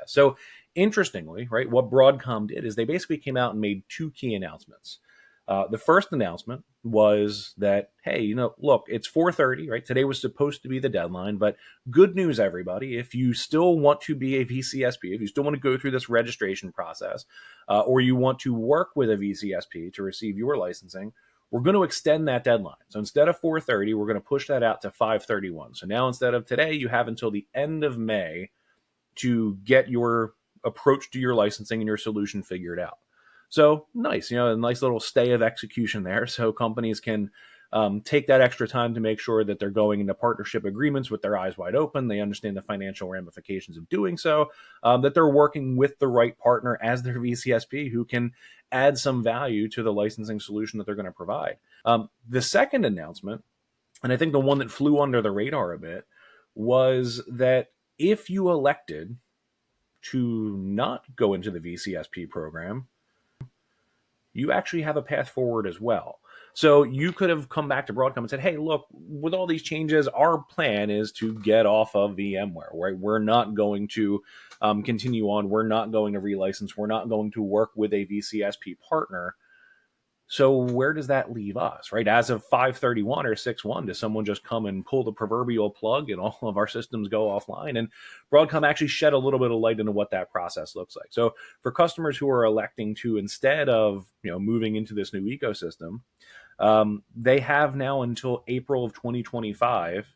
process. So interestingly, right, what Broadcom did is they basically came out and made two key announcements. The first announcement was that, hey, look, it's 4:30, right? Today was supposed to be the deadline, but good news, everybody. If you still want to be a VCSP, if you still want to go through this registration process, or you want to work with a VCSP to receive your licensing, we're going to extend that deadline. So instead of 4:30, we're going to push that out to 5:31. So now instead of today, you have until the end of May to get your approach to your licensing and your solution figured out. So nice, a nice little stay of execution there. So companies can take that extra time to make sure that they're going into partnership agreements with their eyes wide open. They understand the financial ramifications of doing so, that they're working with the right partner as their VCSP who can add some value to the licensing solution that they're going to provide. The second announcement, and I think the one that flew under the radar a bit, was that if you elected to not go into the VCSP program, you actually have a path forward as well. So you could have come back to Broadcom and said, hey, look, with all these changes, our plan is to get off of VMware, right? We're not going to continue on. We're not going to relicense. We're not going to work with a VCSP partner. So where does that leave us, right? As of 5:31 or 6:1, does someone just come and pull the proverbial plug and all of our systems go offline? And Broadcom actually shed a little bit of light into what that process looks like. So for customers who are electing to, instead of moving into this new ecosystem, they have now until April of 2025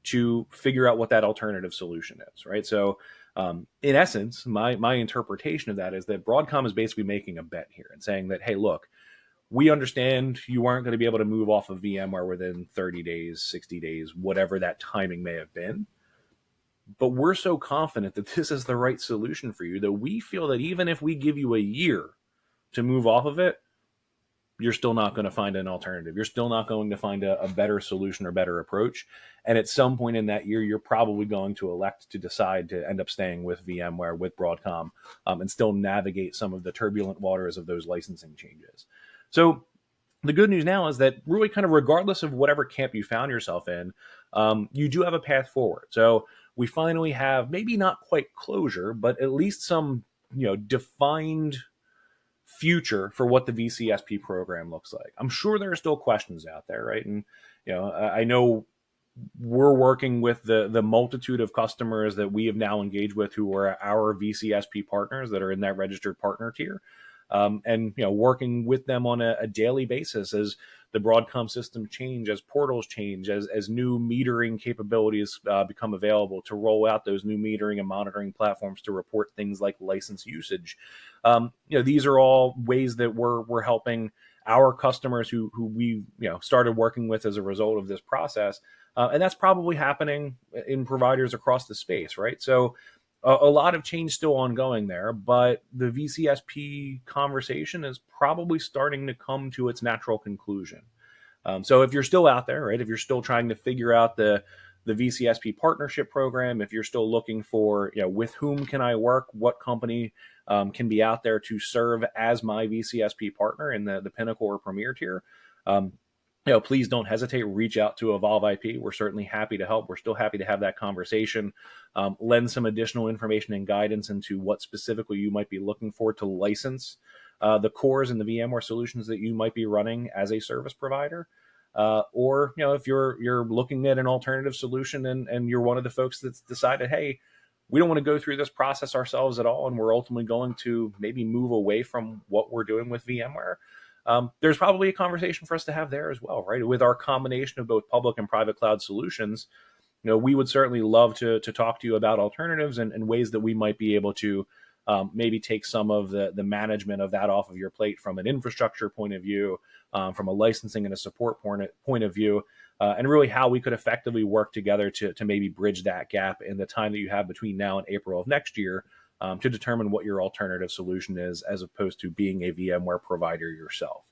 to figure out what that alternative solution is, right? So in essence, my interpretation of that is that Broadcom is basically making a bet here and saying that, hey, look, we understand you aren't going to be able to move off of VMware within 30 days, 60 days, whatever that timing may have been. But we're so confident that this is the right solution for you that we feel that even if we give you a year to move off of it, you're still not going to find an alternative. You're still not going to find a better solution or better approach. And at some point in that year, you're probably going to elect to decide to end up staying with VMware, with Broadcom, and still navigate some of the turbulent waters of those licensing changes. So the good news now is that really kind of regardless of whatever camp you found yourself in, you do have a path forward. So we finally have maybe not quite closure, but at least some defined future for what the VCSP program looks like. I'm sure there are still questions out there, right? And I know we're working with the multitude of customers that we have now engaged with who are our VCSP partners that are in that registered partner tier. And working with them on a daily basis as the Broadcom system change, as portals change, as new metering capabilities become available to roll out those new metering and monitoring platforms to report things like license usage. These are all ways that we're helping our customers who we started working with as a result of this process, and that's probably happening in providers across the space, right? So. A lot of change still ongoing there, but the VCSP conversation is probably starting to come to its natural conclusion. So if you're still out there, right, if you're still trying to figure out the VCSP partnership program, if you're still looking for, with whom can I work, what company can be out there to serve as my VCSP partner in the Pinnacle or Premier tier, please don't hesitate. Reach out to Evolve IP. We're certainly happy to help. We're still happy to have that conversation, lend some additional information and guidance into what specifically you might be looking for to license the cores and the VMware solutions that you might be running as a service provider. Or if you're looking at an alternative solution and you're one of the folks that's decided, hey, we don't want to go through this process ourselves at all, and we're ultimately going to maybe move away from what we're doing with VMware. There's probably a conversation for us to have there as well, right? With our combination of both public and private cloud solutions, we would certainly love to talk to you about alternatives and ways that we might be able to maybe take some of the management of that off of your plate from an infrastructure point of view, from a licensing and a support point of view, and really how we could effectively work together to maybe bridge that gap in the time that you have between now and April of next year, to determine what your alternative solution is, as opposed to being a VMware provider yourself.